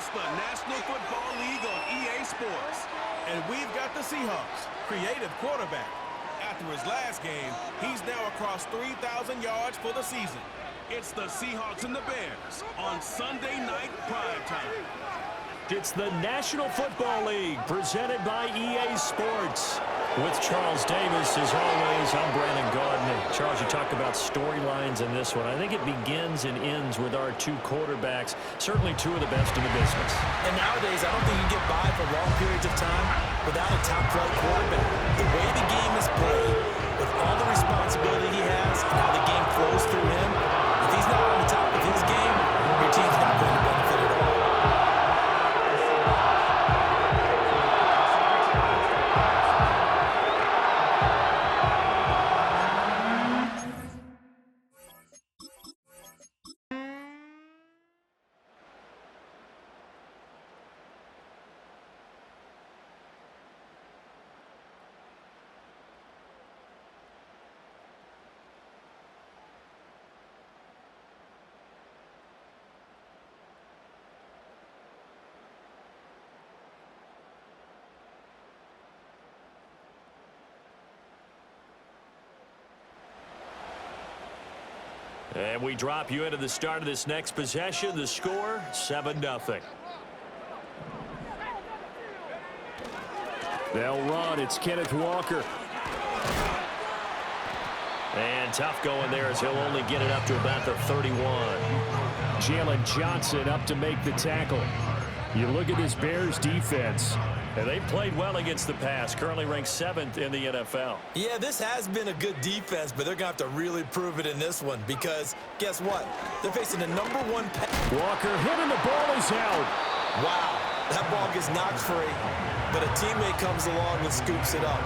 It's the National Football League on EA Sports. And we've got the Seahawks, creative quarterback. After his last game, he's now across 3,000 yards for the season. It's the Seahawks and the Bears on Sunday night primetime. It's the National Football League presented by EA Sports. With Charles Davis, as always, I'm Brandon Gardner. Charles, you talk about storylines in this one. I think it begins and ends with our two quarterbacks, certainly two of the best in the business. And nowadays, I don't think you get by for long periods of time without a top-flight quarterback. The way the game is played, with all the responsibility he has and how the game flows through him, if he's not on the top of his game, your team's not going to benefit at all. And we drop you into the start of this next possession. The score, 7-0. They'll run. It's Kenneth Walker. And tough going there as he'll only get it up to about the 31. Jalen Johnson up to make the tackle. You look at this Bears defense. And they've played well against the pass, currently ranked 7th in the NFL. Yeah, this has been a good defense, but they're going to have to really prove it in this one because guess what? They're facing the #1 pass. Walker hitting, the ball is out. Wow, that ball gets knocked free, but a teammate comes along and scoops it up.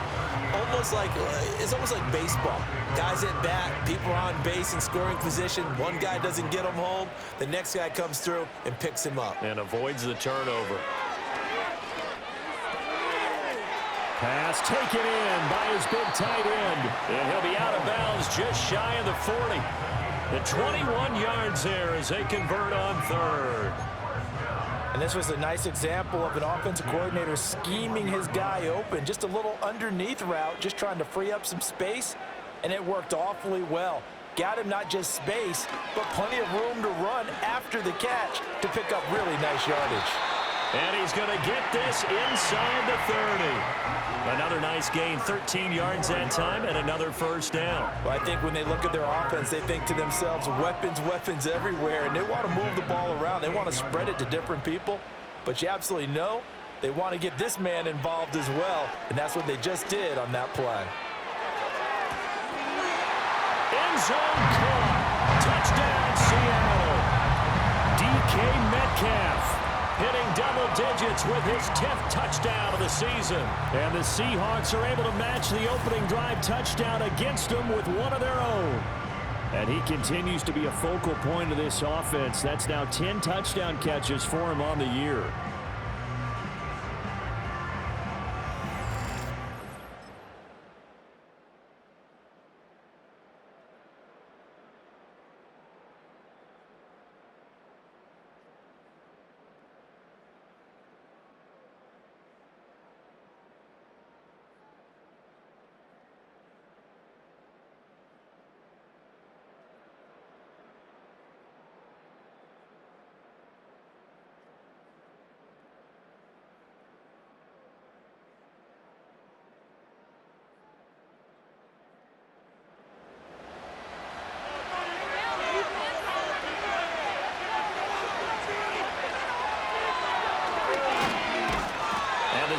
It's almost like baseball. Guys at bat, people are on base in scoring position. One guy doesn't get him home. The next guy comes through and picks him up. And avoids the turnover. Pass taken in by his big tight end. And he'll be out of bounds just shy of the 40. The 21 yards there as they convert on third. And this was a nice example of an offensive coordinator scheming his guy open. Just a little underneath route, just trying to free up some space. And it worked awfully well. Got him not just space, but plenty of room to run after the catch to pick up really nice yardage. And he's going to get this inside the 30. Another nice gain, 13 yards that time, and another first down. Well, I think when they look at their offense, they think to themselves, weapons, weapons everywhere, and they want to move the ball around. They want to spread it to different people, but you absolutely know they want to get this man involved as well, and that's what they just did on that play. End zone caught. Touchdown, Seattle. DK Metcalf hitting double digits with his 10th touchdown of the season. And the Seahawks are able to match the opening drive touchdown against them with one of their own. And he continues to be a focal point of this offense. That's now 10 touchdown catches for him on the year.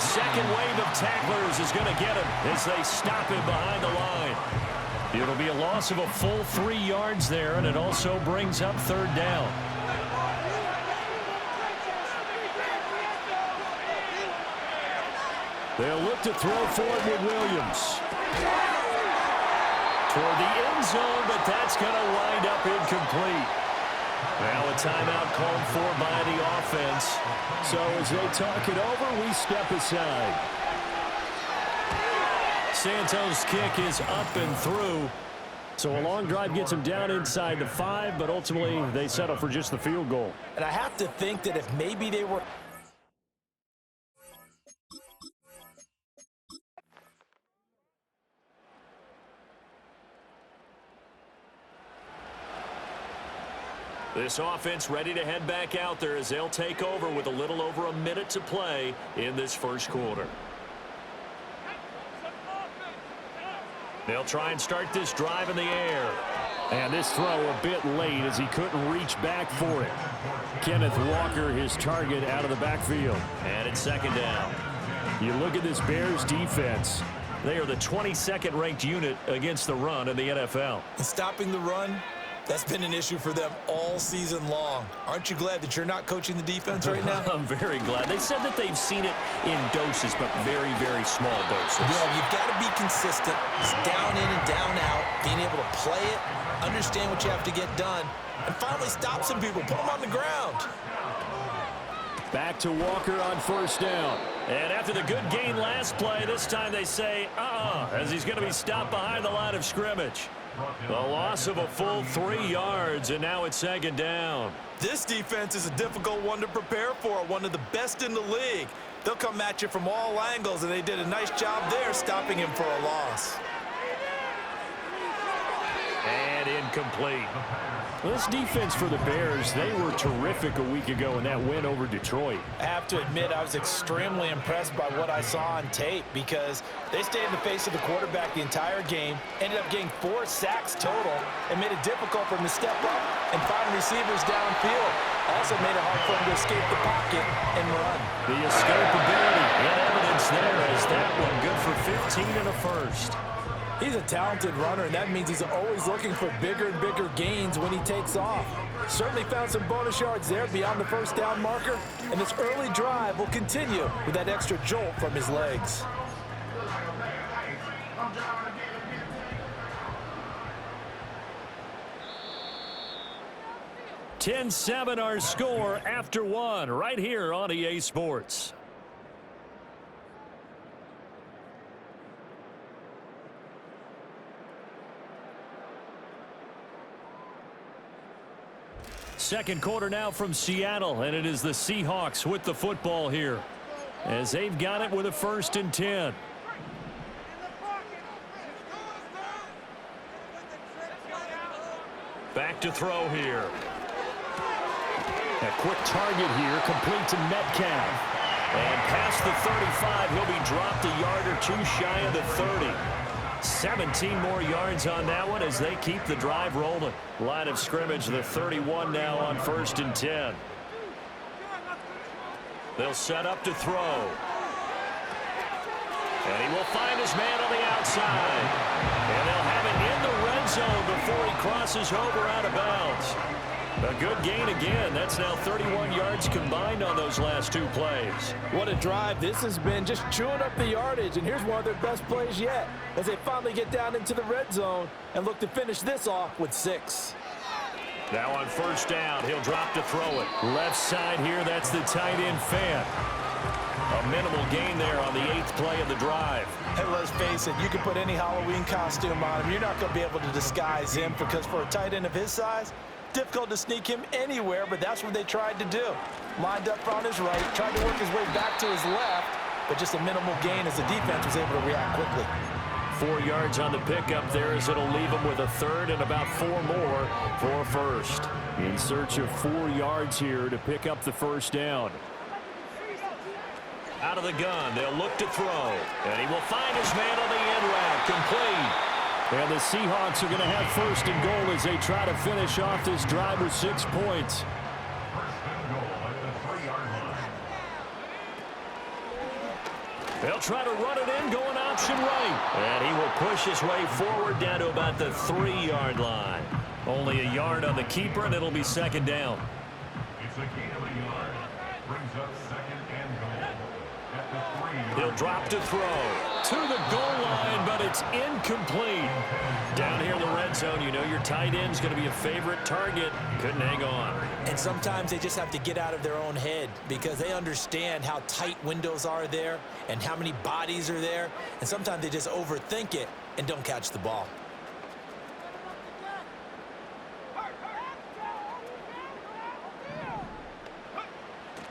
Second wave of tacklers is going to get him as they stop him behind the line. It'll be a loss of a full 3 yards there, and it also brings up third down. They'll look to throw forward with Williams. Toward the end zone, but that's going to wind up incomplete. Now a timeout called for by the offense. So as they talk it over, we step aside. Santos' kick is up and through. So a long drive gets them down inside the 5, but ultimately they settle for just the field goal. And I have to think that if maybe they were... This offense ready to head back out there as they'll take over with a little over a minute to play in this first quarter. They'll try and start this drive in the air. And this throw a bit late as he couldn't reach back for it. Kenneth Walker, his target, out of the backfield. And it's second down. You look at this Bears defense. They are the 22nd ranked unit against the run in the NFL. And stopping the run, that's been an issue for them all season long. Aren't you glad that you're not coaching the defense right now? I'm very glad. They said that they've seen it in doses, but very, very small doses. Yeah, you've got to be consistent. It's down in and down out, being able to play it, understand what you have to get done, and finally stop some people, put them on the ground. Back to Walker on first down. And after the good gain last play, this time they say, as he's going to be stopped behind the line of scrimmage. The loss of a full 3 yards, and now it's second down. This defense is a difficult one to prepare for, one of the best in the league. They'll come at you from all angles, and they did a nice job there stopping him for a loss. And incomplete. Well, this defense for the Bears, they were terrific a week ago in that win over Detroit. I have to admit, I was extremely impressed by what I saw on tape because they stayed in the face of the quarterback the entire game, ended up getting 4 sacks total, and made it difficult for him to step up and find receivers downfield. Also made it hard for him to escape the pocket and run. The escapability and evidence there as that one good for 15 and a first. He's a talented runner, and that means he's always looking for bigger and bigger gains when he takes off. Certainly found some bonus yards there beyond the first down marker, and this early drive will continue with that extra jolt from his legs. (10-7) our score after 1 right here on EA Sports. Second quarter now from Seattle, and it is the Seahawks with the football here as they've got it with a 1st and 10. Back to throw here. A quick target here, complete to Metcalf. And past the 35, he'll be dropped a yard or 2 shy of the 30. 17 more yards on that one as they keep the drive rolling. Line of scrimmage, the 31 now on 1st and 10. They'll set up to throw. And he will find his man on the outside. And they'll have it in the red zone before he crosses over out of bounds. A good gain again. That's now 31 yards combined on those last 2 plays. What a drive this has been, just chewing up the yardage. And here's one of their best plays yet as they finally get down into the red zone and look to finish this off with 6. Now on first down, he'll drop to throw it. Left side here, that's the tight end Fan. A minimal gain there on the 8th play of the drive. Hey, let's face it, you can put any Halloween costume on him. You're not going to be able to disguise him because for a tight end of his size, difficult to sneak him anywhere, but that's what they tried to do. Lined up on his right, tried to work his way back to his left, but just a minimal gain as the defense was able to react quickly. 4 yards on the pickup there as it'll leave him with a 3rd and about 4 more for a 1st. In search of 4 yards here to pick up the 1st down. Out of the gun, they'll look to throw. And he will find his man on the end route, complete. And the Seahawks are going to have 1st and goal as they try to finish off this drive with 6 points. They'll try to run it in, going option right. And he will push his way forward down to about the 3-yard line. Only a yard on the keeper, and it'll be second down. It's a gain of a yard. Brings up 2nd and goal at the 3. He'll drop to throw to the goal line, but it's incomplete. Down here in the red zone, you know your tight end's going to be a favorite target. Couldn't hang on. And sometimes they just have to get out of their own head because they understand how tight windows are there and how many bodies are there. And sometimes they just overthink it and don't catch the ball.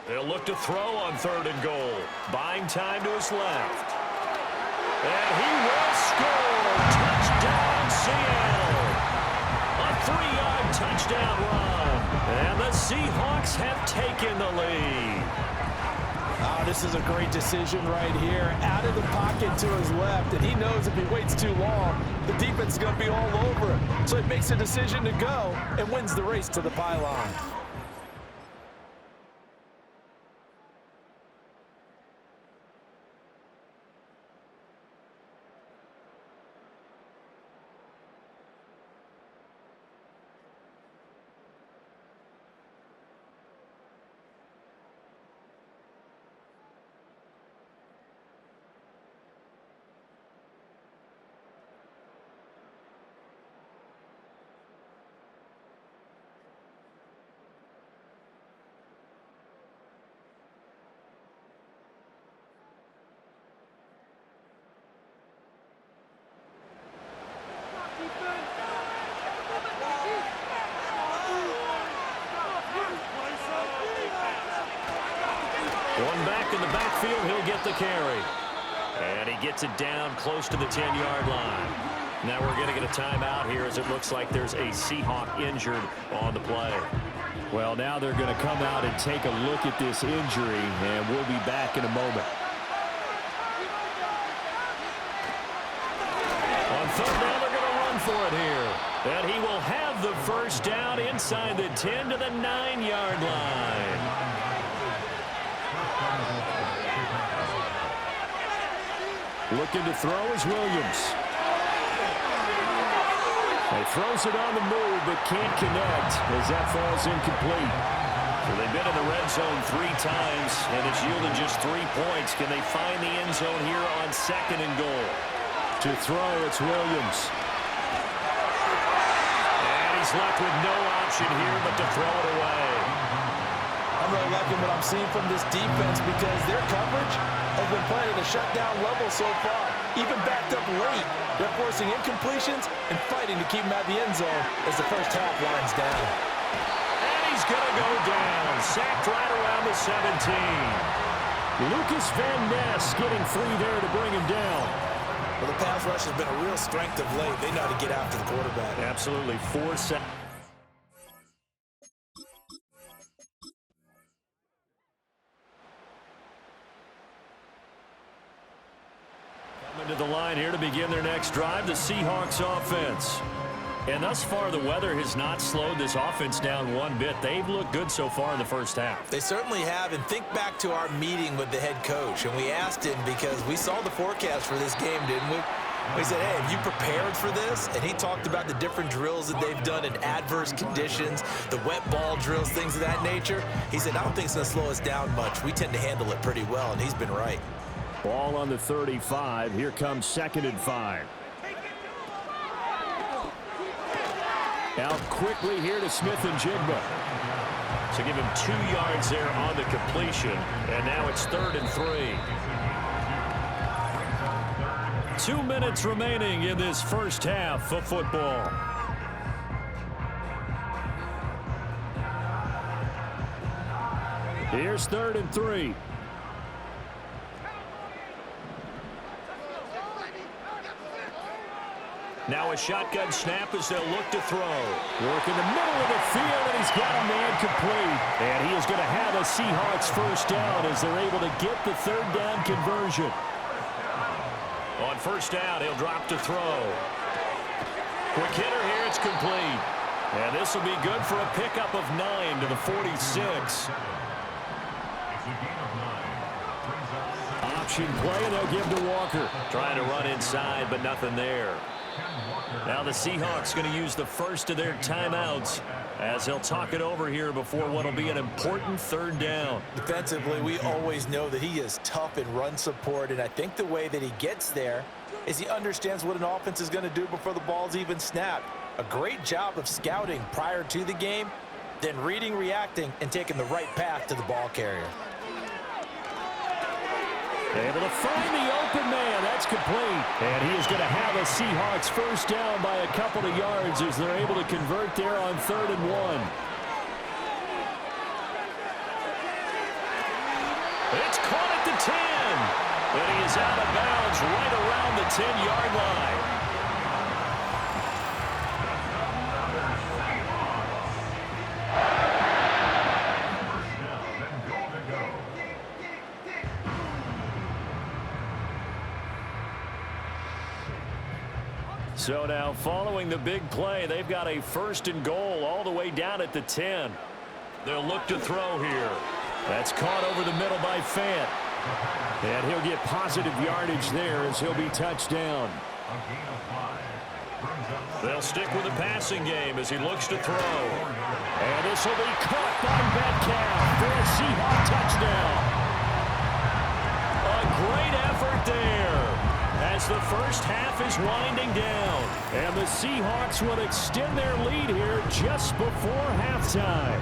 They'll look to throw on 3rd and goal. Buying time to his left. And he will score. Touchdown, Seattle. A 3-yard touchdown run. And the Seahawks have taken the lead. Oh, this is a great decision right here. Out of the pocket to his left, and he knows if he waits too long, the defense is going to be all over him. So he makes a decision to go and wins the race to the pylon. One back in the backfield, he'll get the carry. And he gets it down close to the 10-yard line. Now we're going to get a timeout here as it looks like there's a Seahawk injured on the play. Well, now they're going to come out and take a look at this injury, and we'll be back in a moment. On 3rd down, they're going to run for it here. And he will have the first down inside the 10 to the 9-yard line. Looking to throw is Williams. He throws it on the move, but can't connect as that falls incomplete. So they've been in the red zone 3 times, and it's yielded just 3 points. Can they find the end zone here on 2nd and goal? To throw, it's Williams. And he's left with no option here but to throw it away. I'm really liking what I'm seeing from this defense because their coverage has been playing at a shutdown level so far. Even backed up late, they're forcing incompletions and fighting to keep them at the end zone as the first half winds down. And he's going to go down. Sacked right around the 17. Lucas Van Ness getting free there to bring him down. Well, the pass rush has been a real strength of late. They know how to get after the quarterback. Absolutely. 4 sacks. To the line here to begin their next drive, the Seahawks offense. And thus far, the weather has not slowed this offense down one bit. They've looked good so far in the first half. They certainly have, and think back to our meeting with the head coach, and we asked him because we saw the forecast for this game, didn't we? We said, hey, have you prepared for this? And he talked about the different drills that they've done in adverse conditions, the wet ball drills, things of that nature. He said, I don't think it's going to slow us down much. We tend to handle it pretty well, and he's been right. Ball on the 35. Here comes 2nd and 5. Out quickly here to Smith and Jigba. So give him 2 yards there on the completion. And now it's 3rd and 3. 2 minutes remaining in this first half of football. Here's 3rd and 3. Now a shotgun snap as they'll look to throw. Work in the middle of the field, and he's got a man complete. And he is going to have a Seahawks first down as they're able to get the 3rd down conversion. On 1st down, he'll drop to throw. Quick hitter here, it's complete. And this will be good for a pickup of 9 to the 46. Option play, and they'll give to Walker. Trying to run inside, but nothing there. Now the Seahawks going to use the first of their timeouts as they'll talk it over here before what will be an important 3rd down. Defensively, we always know that he is tough in run support, and I think the way that he gets there is he understands what an offense is going to do before the ball's even snapped. A great job of scouting prior to the game, then reading, reacting, and taking the right path to the ball carrier. Able to find the open man. That's complete. And he is going to have a Seahawks first down by a couple of yards as they're able to convert there on 3rd and 1. And he is out of bounds right around the 10-yard line. So now following the big play, they've got a 1st and goal all the way down at the 10. They'll look to throw here. That's caught over the middle by Fant. And he'll get positive yardage there as he'll be touched down. They'll stick with the passing game as he looks to throw. And this will be caught by Metcalf for a Seahawk touchdown. A great effort there as the first half is winding down. And the Seahawks will extend their lead here just before halftime.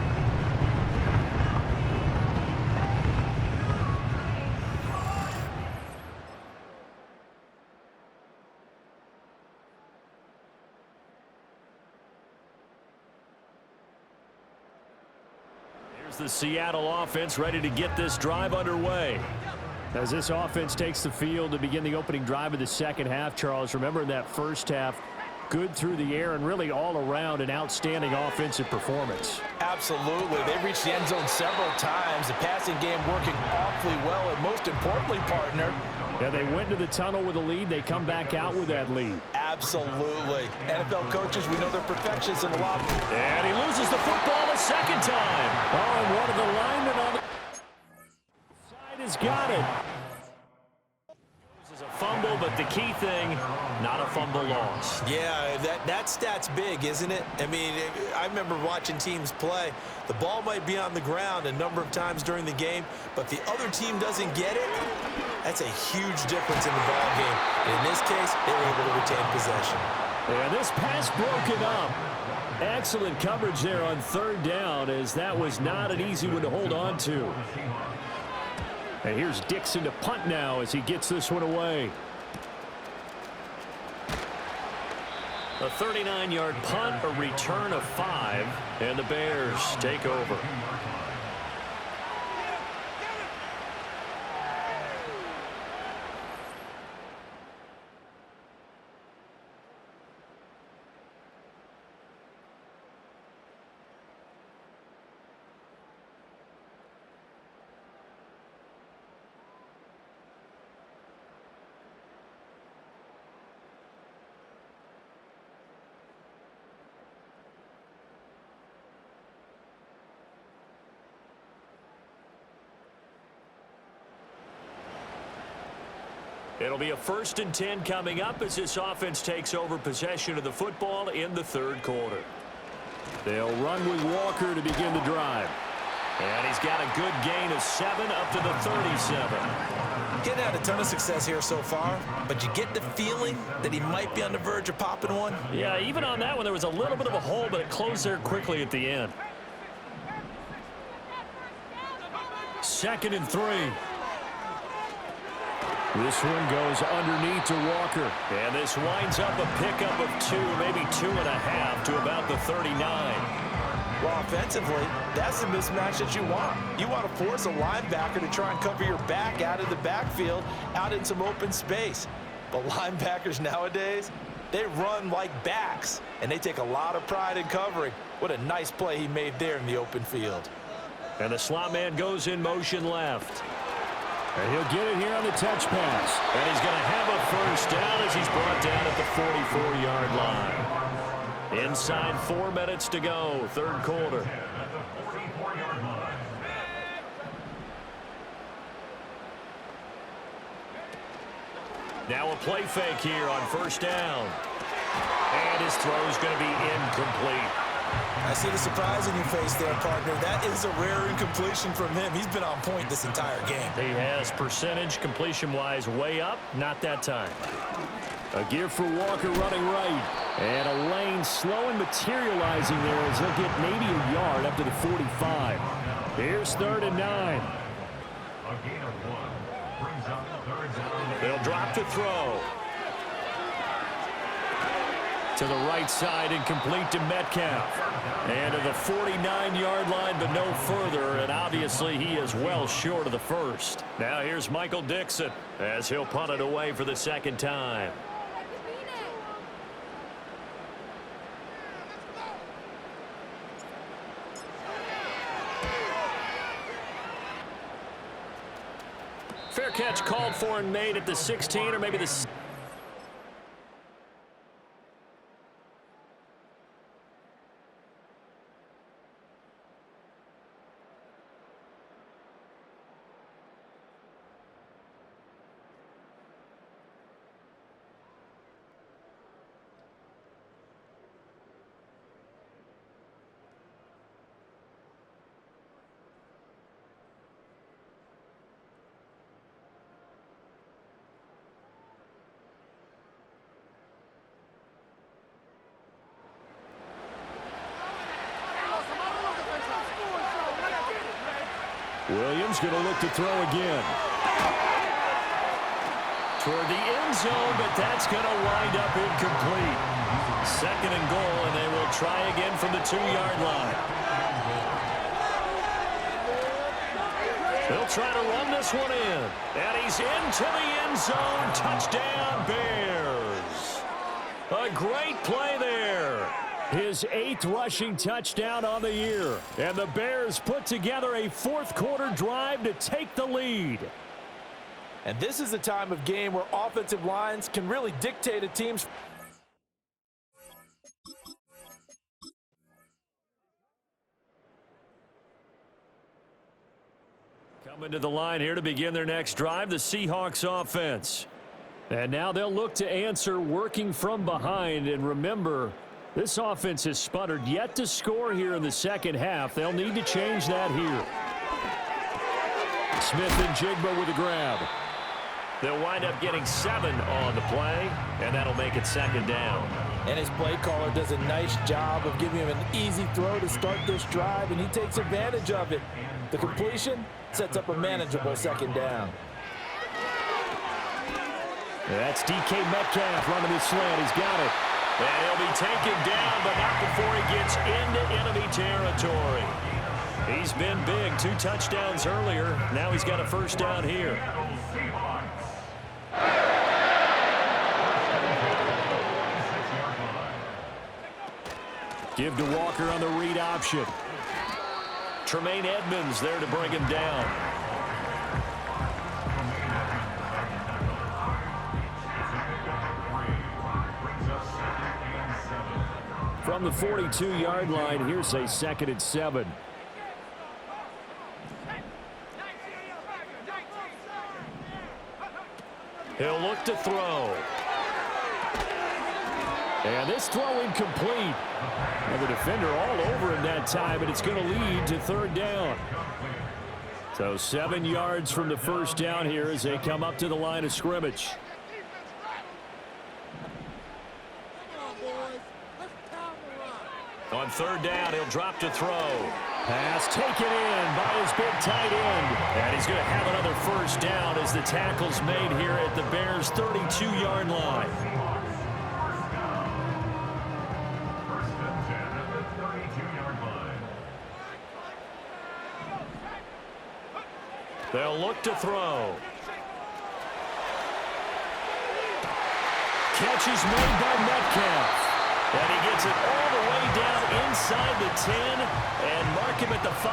Here's the Seattle offense ready to get this drive underway. As this offense takes the field to begin the opening drive of the second half, Charles, remember in that first half, good through the air and really all around an outstanding offensive performance. Absolutely. They've reached the end zone several times. The passing game working awfully well, and most importantly, partner, yeah, they went to the tunnel with a lead. They come back out with that lead. Absolutely. NFL coaches, we know they're perfectionists in the locker room. And he loses the football a second time. Oh, and one of the linemen on the side has got it. This is a fumble, but the key thing, not a fumble loss. Yeah, that stat's big, isn't it? I mean, I remember watching teams play. The ball might be on the ground a number of times during the game, but the other team doesn't get it. That's a huge difference in the ball game. And in this case, they were able to retain possession. And this pass broken up. Excellent coverage there on 3rd down, as that was not an easy one to hold on to. And here's Dixon to punt now as he gets this one away. A 39-yard punt, a return of 5, and the Bears take over. It'll be a 1st and 10 coming up as this offense takes over possession of the football in the 3rd quarter. They'll run with Walker to begin the drive. And he's got a good gain of 7 up to the 37. Getting had a ton of success here so far, but you get the feeling that he might be on the verge of popping one. Yeah, even on that one, there was a little bit of a hole, but it closed there quickly at the end. 2nd and 3. This one goes underneath to Walker. And this winds up a pickup of 2, maybe 2.5 to about the 39. Well, offensively, that's the mismatch that you want. You want to force a linebacker to try and cover your back out of the backfield, out in some open space. But linebackers nowadays, they run like backs, and they take a lot of pride in covering. What a nice play he made there in the open field. And the slot man goes in motion left. And he'll get it here on the touch pass. And he's going to have a 1st down as he's brought down at the 44-yard line. Inside 4 minutes to go, 3rd quarter. Now a play fake here on 1st down. And his throw is going to be incomplete. I see the surprise in your face there, partner. That is a rare incompletion from him. He's been on point this entire game. He has percentage completion-wise way up, not that time. A give for Walker running right. And a lane slow and materializing there as he'll get maybe a yard up to the 45. Here's 3rd and 9. A gain of 1 brings up 3rd down. They'll drop to throw. To the right side and complete to Metcalf. And to the 49-yard line, but no further. And obviously he is well short of the first. Now here's Michael Dixon as he'll punt it away for the second time. Fair catch called for and made at the 16 or maybe the... Williams going to look to throw again. Toward the end zone, but that's going to wind up incomplete. Second and goal, and they will try again from the 2-yard line. They'll try to run this one in. And he's into the end zone. Touchdown, Bears. A great play there. His 8th rushing touchdown on the year. And the Bears put together a fourth-quarter drive to take the lead. And this is the time of game where offensive lines can really dictate a team's... Coming to the line here to begin their next drive, the Seahawks offense. And now they'll look to answer working from behind. And remember, this offense has sputtered yet to score here in the second half. They'll need to change that here. Smith and Jigba with a grab. They'll wind up getting 7 on the play, and that'll make it second down. And his play caller does a nice job of giving him an easy throw to start this drive, and he takes advantage of it. The completion sets up a manageable second down. That's DK Metcalf running the slant. He's got it. And he'll be taken down, but not before he gets into enemy territory. He's been big. 2 touchdowns earlier. Now he's got a first down here. Give to Walker on the read option. Tremaine Edmonds there to bring him down. From the 42-yard line, here's a 2nd and 7. He'll look to throw. And this throw incomplete. And the defender all over him that time, and it's going to lead to 3rd down. So 7 yards from the first down here as they come up to the line of scrimmage. On 3rd down, he'll drop to throw. Pass taken in by his big tight end. And he's going to have another first down as the tackle's made here at the Bears' 32-yard line. They'll look to throw. Catch is made by Metcalf. And he gets it all the way down inside the 10 and mark him at the 5.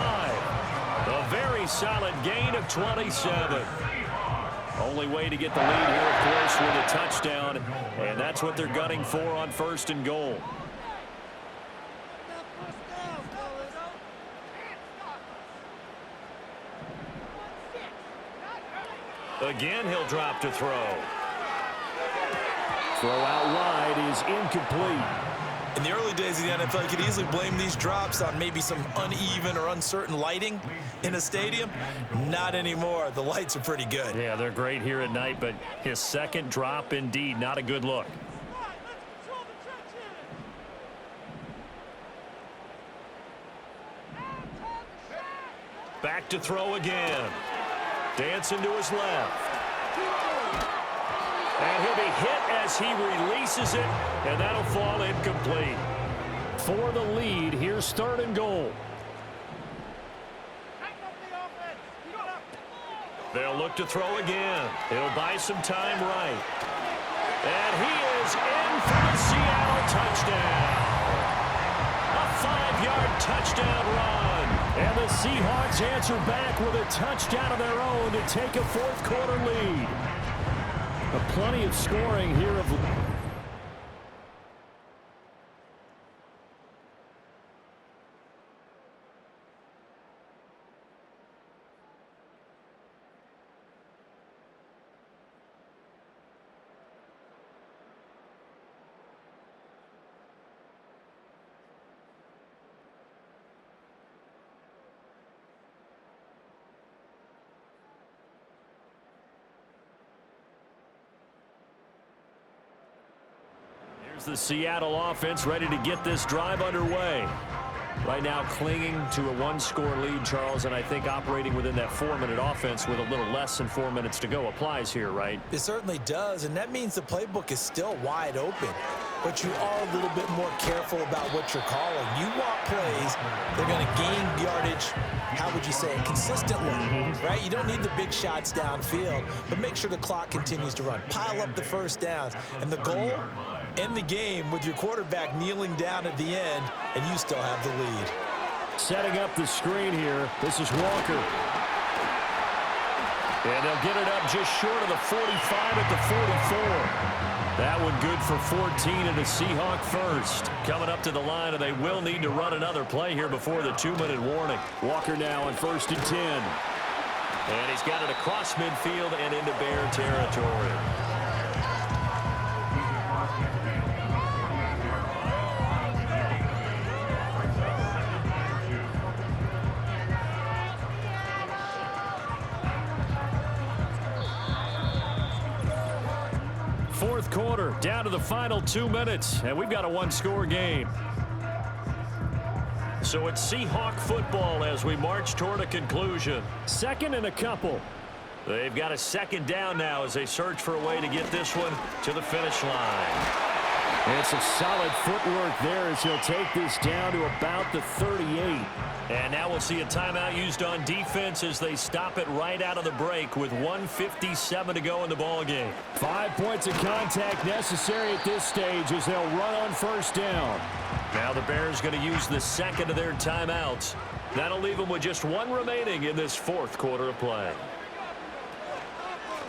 A very solid gain of 27. Only way to get the lead here, of course, with a touchdown. And that's what they're gunning for on 1st and goal. Again, he'll drop to throw. Throw out wide is incomplete. In the early days of the NFL, you could easily blame these drops on maybe some uneven or uncertain lighting in a stadium. Not anymore. The lights are pretty good. Yeah, they're great here at night, but his 2nd drop, indeed, not a good look. Back to throw again. Dancing to his left. And he'll be hit as he releases it, and that'll fall incomplete. For the lead, here's 3rd and goal. They'll look to throw again. He'll buy some time right. And he is in for the Seattle touchdown. A 5-yard touchdown run. And the Seahawks answer back with a touchdown of their own to take a 4th quarter lead. Plenty of scoring here of... Here's the Seattle offense ready to get this drive underway. Right now clinging to a 1-score lead, Charles, and I think operating within that 4-minute offense with a little less than 4 minutes to go applies here, right? It certainly does, and that means the playbook is still wide open. But you are a little bit more careful about what you're calling. You want plays, they're going to gain yardage, how would you say it, consistently, right? You don't need the big shots downfield, but make sure the clock continues to run. Pile up the first downs, and the goal, end the game with your quarterback kneeling down at the end, and you still have the lead. Setting up the screen here, this is Walker. And they'll get it up just short of the 45 at the 44. That one good for 14 and a Seahawk first. Coming up to the line, and they will need to run another play here before the 2-minute warning. Walker now on 1st and 10. And he's got it across midfield and into Bear territory. Fourth quarter, down to the final 2 minutes, and we've got a 1-score game. So it's Seahawk football as we march toward a conclusion. 2nd and a couple. They've got a 2nd down now as they search for a way to get this one to the finish line. It's a solid footwork there as he'll take this down to about the 38. And now we'll see a timeout used on defense as they stop it right out of the break with 1:57 to go in the ballgame. 5 points of contact necessary at this stage as they'll run on 1st down. Now the Bears going to use the 2nd of their timeouts. That'll leave them with just 1 remaining in this 4th quarter of play.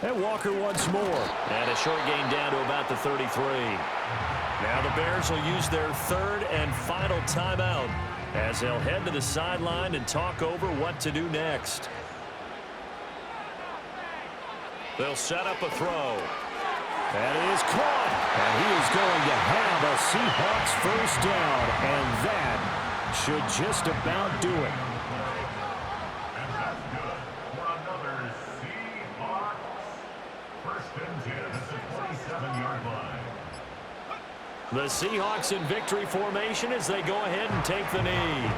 And Walker once more. And a short gain down to about the 33. Now the Bears will use their 3rd and final timeout as they'll head to the sideline and talk over what to do next. They'll set up a throw. That is caught. And he is going to have a Seahawks 1st down, and that should just about do it. And that's good for another Seahawks 1st and 10 at the 27-yard line. The Seahawks in victory formation as they go ahead and take the knee.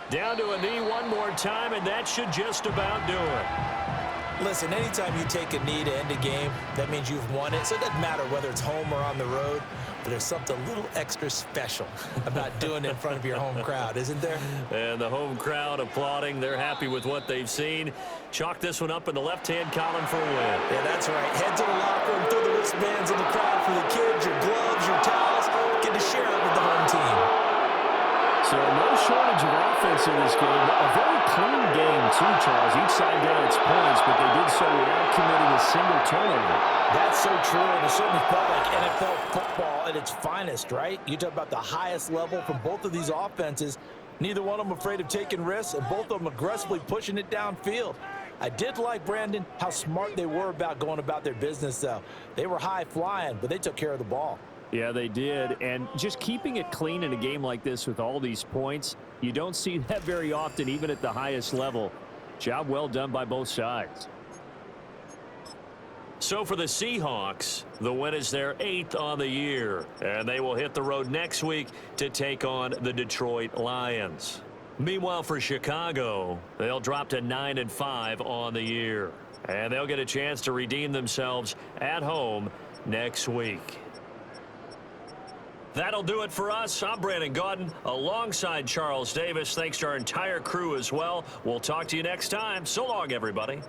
Down to a knee one more time, and that should just about do it. Listen, anytime you take a knee to end a game, that means you've won it. So it doesn't matter whether it's home or on the road, but there's something a little extra special about doing it in front of your home crowd, isn't there? And the home crowd applauding. They're happy with what they've seen. Chalk this one up in the left-hand column for a win. Yeah, that's right. Head to the locker room, throw the wristbands in the crowd for the kids, your gloves, your towels. Get to share it with the home team. So no shortage of offense in this game. A very clean game, too, Charles. Each side got its points, but they did so without committing a single turnover. That's so true, and it certainly felt like NFL football at its finest, right? You talk about the highest level from both of these offenses. Neither one of them afraid of taking risks, and both of them aggressively pushing it downfield. I did like, Brandon, how smart they were about going about their business, though. They were high-flying, but they took care of the ball. Yeah, they did. And just keeping it clean in a game like this with all these points, you don't see that very often, even at the highest level. Job well done by both sides. So for the Seahawks, the win is their 8th on the year, and they will hit the road next week to take on the Detroit Lions. Meanwhile, for Chicago, they'll drop to 9-5 on the year, and they'll get a chance to redeem themselves at home next week. That'll do it for us. I'm Brandon Gaudin alongside Charles Davis. Thanks to our entire crew as well. We'll talk to you next time. So long, everybody.